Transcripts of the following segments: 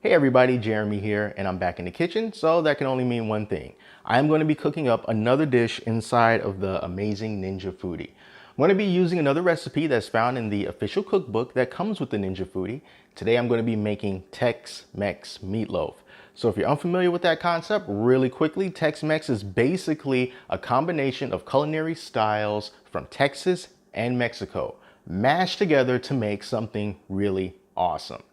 Hey everybody, Jeremy here, and I'm back in the kitchen, so that can only mean one thing. I'm going to be cooking up another dish inside of the amazing Ninja Foodi. I'm going to be using another recipe that's found in the official cookbook that comes with the Ninja Foodi. Today I'm going to be making Tex Mex Meatloaf. So if you're unfamiliar with that concept, really quickly, Tex Mex is basically a combination of culinary styles from Texas and Mexico, mashed together to make something really awesome.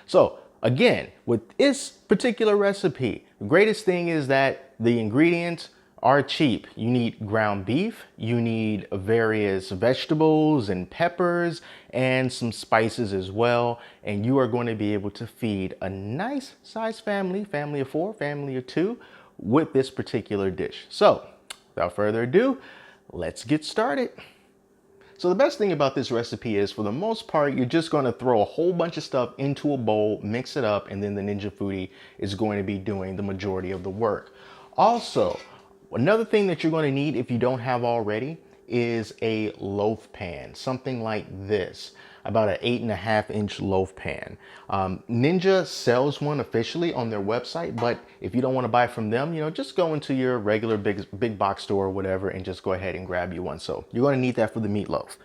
So again, with this particular recipe, the greatest thing is that the ingredients are cheap. You need ground beef, you need various vegetables and peppers and some spices as well. And you are going to be able to feed a nice size family, family of 4, family of 2 with this particular dish. So without further ado, let's get started. So the best thing about this recipe is, for the most part, you're just going to throw a whole bunch of stuff into a bowl, mix it up, and then the Ninja Foodi is going to be doing the majority of the work. Also, another thing that you're going to need if you don't have already is a loaf pan, something like this, about an 8.5-inch loaf pan. Ninja sells one officially on their website, but if you don't want to buy from them, just go into your regular big box store or whatever and just go ahead and grab you one. So you're going to need that for the meatloaf.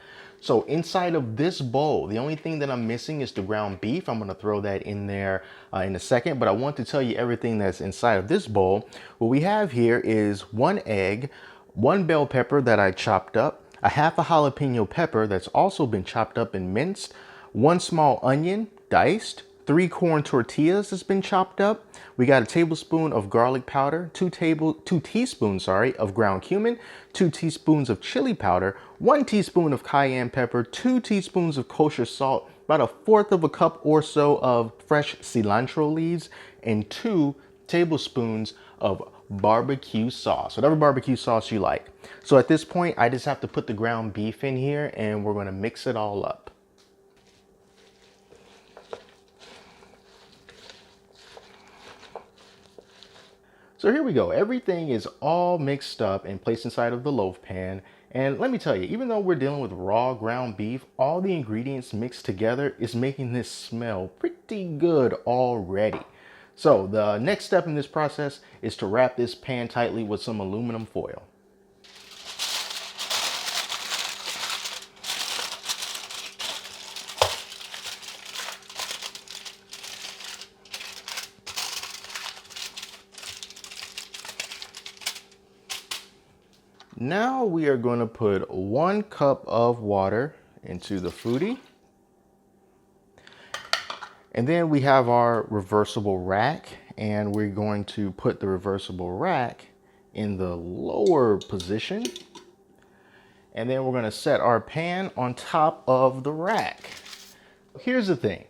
So inside of this bowl, the only thing that I'm missing is the ground beef. I'm going to throw that in there in a second, but I want to tell you everything that's inside of this bowl. What we have here is 1 egg, 1 bell pepper that I chopped up, a half a jalapeno pepper that's also been chopped up and minced, 1 small onion diced, 3 corn tortillas that's been chopped up. We got a tablespoon of garlic powder, 2 teaspoons of ground cumin, 2 teaspoons of chili powder, 1 teaspoon of cayenne pepper, 2 teaspoons of kosher salt, about 1/4 cup or so of fresh cilantro leaves, and 2 tablespoons of barbecue sauce, whatever barbecue sauce you like. So at this point, I just have to put the ground beef in here and we're going to mix it all up. So here we go. Everything is all mixed up and placed inside of the loaf pan. And let me tell you, even though we're dealing with raw ground beef, all the ingredients mixed together is making this smell pretty good already. So the next step in this process is to wrap this pan tightly with some aluminum foil. Now we are going to put 1 cup of water into the Foodi. And then we have our reversible rack, and we're going to put the reversible rack in the lower position. And then we're going to set our pan on top of the rack. Here's the thing.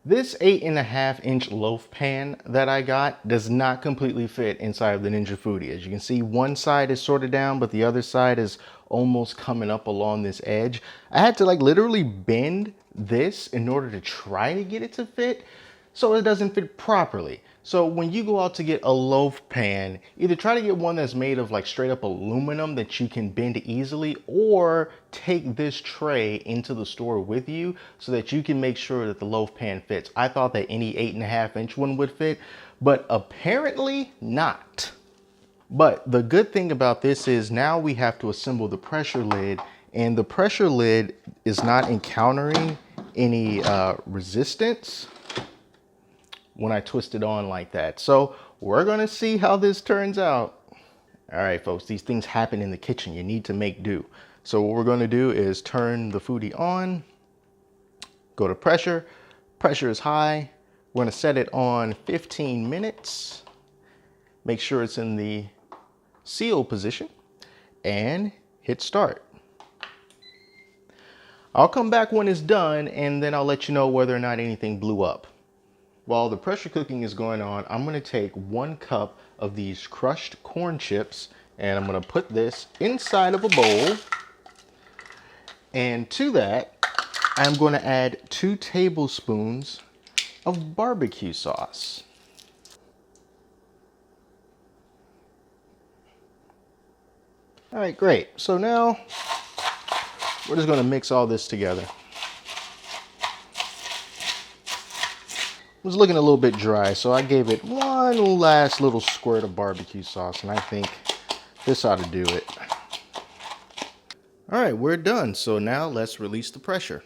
This 8.5-inch loaf pan that I got does not completely fit inside of the Ninja Foodi. As you can see, one side is sort of down, but the other side is almost coming up along this edge. I had to literally bend this in order to try to get it to fit, so it doesn't fit properly. So when you go out to get a loaf pan, either try to get one that's made of straight up aluminum that you can bend easily, or take this tray into the store with you so that you can make sure that the loaf pan fits. I thought that any 8.5-inch one would fit, but apparently not. But the good thing about this is now we have to assemble the pressure lid, and the pressure lid is not encountering any resistance when I twist it on like that. So we're gonna see how this turns out. All right, folks, these things happen in the kitchen. You need to make do. So what we're gonna do is turn the Foodi on, go to pressure. Pressure is high. We're gonna set it on 15 minutes. Make sure it's in the seal position and hit start. I'll come back when it's done and then I'll let you know whether or not anything blew up. While the pressure cooking is going on, I'm going to take 1 cup of these crushed corn chips and I'm going to put this inside of a bowl. And to that, I'm going to add 2 tablespoons of barbecue sauce. All right, great. So now we're just going to mix all this together. was looking a little bit dry, so I gave it one last little squirt of barbecue sauce, and I think this ought to do it. All right, we're done. So now let's release the pressure.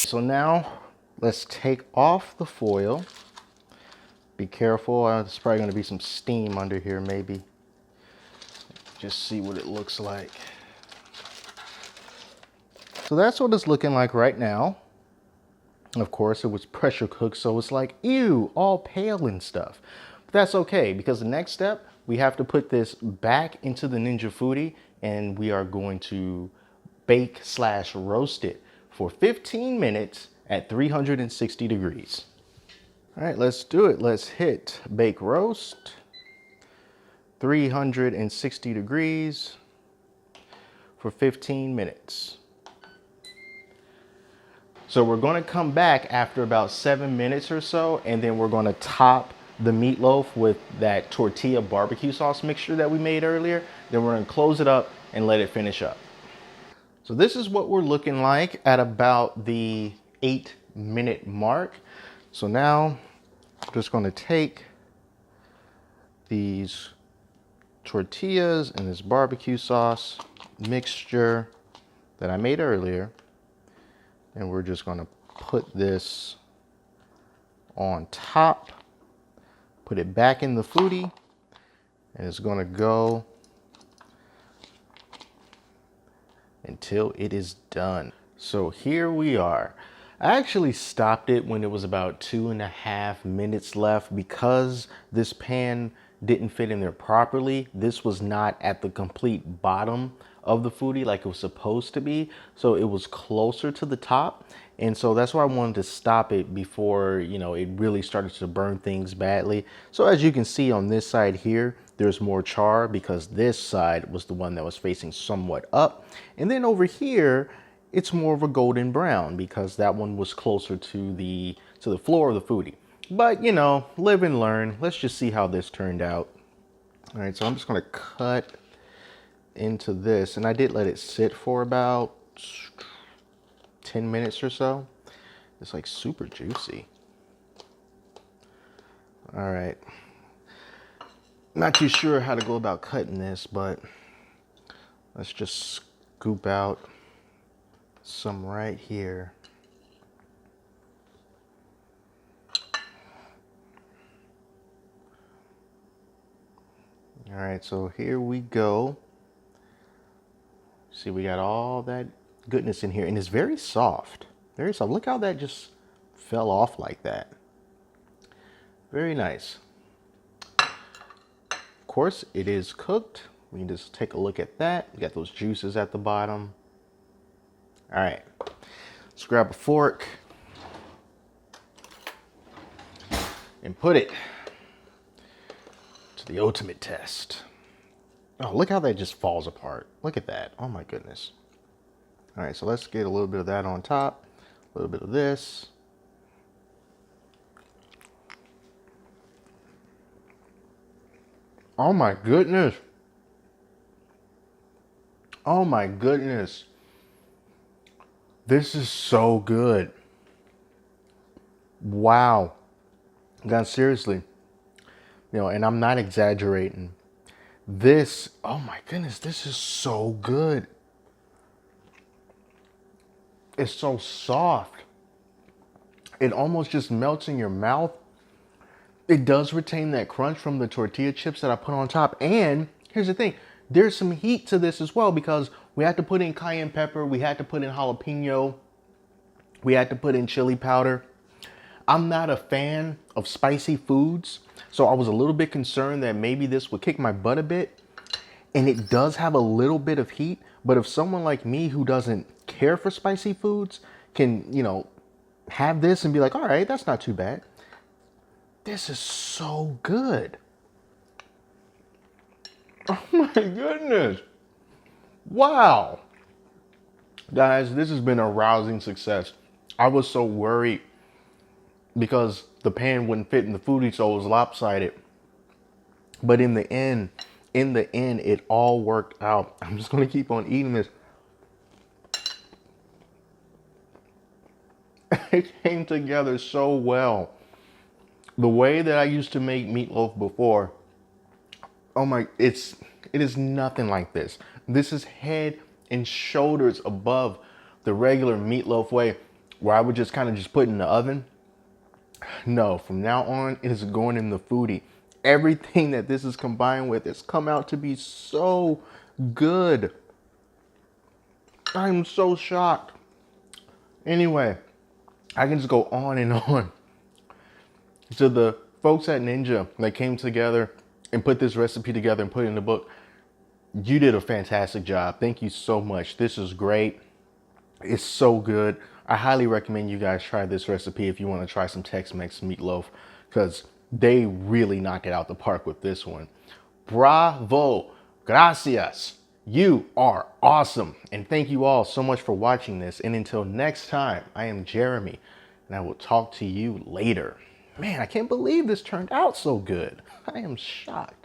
So now let's take off the foil. Be careful, there's probably gonna be some steam under here maybe. Just see what it looks like. So that's what it's looking like right now. Of course, it was pressure cooked, so it's like, ew, all pale and stuff. But that's okay, because the next step, we have to put this back into the Ninja Foodi, and we are going to bake / roast it for 15 minutes at 360 degrees. All right, let's do it. Let's hit bake roast, 360 degrees for 15 minutes. So we're going to come back after about 7 minutes or so, and then we're going to top the meatloaf with that tortilla barbecue sauce mixture that we made earlier. Then we're going to close it up and let it finish up. So this is what we're looking like at about the 8-minute mark. So now I'm just going to take these tortillas and this barbecue sauce mixture that I made earlier, and we're just going to put this on top, put it back in the foodie, and it's going to go until it is done. So here we are. I actually stopped it when it was about 2.5 minutes left because this pan didn't fit in there properly. This was not at the complete bottom of the foodie like it was supposed to be, so it was closer to the top, and so that's why I wanted to stop it before, you know, it really started to burn things badly. So as you can see on this side here, there's more char because this side was the one that was facing somewhat up, and then over here it's more of a golden brown because that one was closer to the floor of the foodie. But you know, live and learn. Let's just see how this turned out. All right, so I'm just going to cut into this, and I did let it sit for about 10 minutes or so. It's like super juicy. All right, not too sure how to go about cutting this, but let's just scoop out some right here. All right, so here we go. See, we got all that goodness in here, and it's very soft. Very soft. Look how that just fell off like that. Very nice. Of course, it is cooked. We can just take a look at that. We got those juices at the bottom. All right, let's grab a fork and put it to the ultimate test. Oh, look how that just falls apart. Look at that. Oh my goodness. All right, so let's get a little bit of that on top, a little bit of this. Oh my goodness. Oh my goodness. This is so good. Wow. Guys, seriously. You know, and I'm not exaggerating. This, oh my goodness, this is so good. It's so soft. It almost just melts in your mouth. It does retain that crunch from the tortilla chips that I put on top. And here's the thing, there's some heat to this as well because we had to put in cayenne pepper, we had to put in jalapeno, we had to put in chili powder. I'm not a fan of spicy foods, so I was a little bit concerned that maybe this would kick my butt a bit. And it does have a little bit of heat, but if someone like me who doesn't care for spicy foods can, you know, have this and be like, all right, that's not too bad. This is so good. Oh my goodness. Wow. Guys, this has been a rousing success. I was so worried because the pan wouldn't fit in the foodie, so it was lopsided. But in the end, it all worked out. I'm just gonna keep on eating this. It came together so well. The way that I used to make meatloaf before, oh my, it is nothing like this. This is head and shoulders above the regular meatloaf way where I would just kind of just put it in the oven. No, from now on, it is going in the foodie. Everything that this is combined with has come out to be so good. I'm so shocked. Anyway, I can just go on and on. So the folks at Ninja that came together and put this recipe together and put it in the book, you did a fantastic job. Thank you so much. This is great. It's so good. I highly recommend you guys try this recipe if you want to try some Tex Mex meatloaf, because they really knock it out the park with this one. Bravo. Gracias. You are awesome. And thank you all so much for watching this. And until next time, I am Jeremy, and I will talk to you later. Man, I can't believe this turned out so good. I am shocked.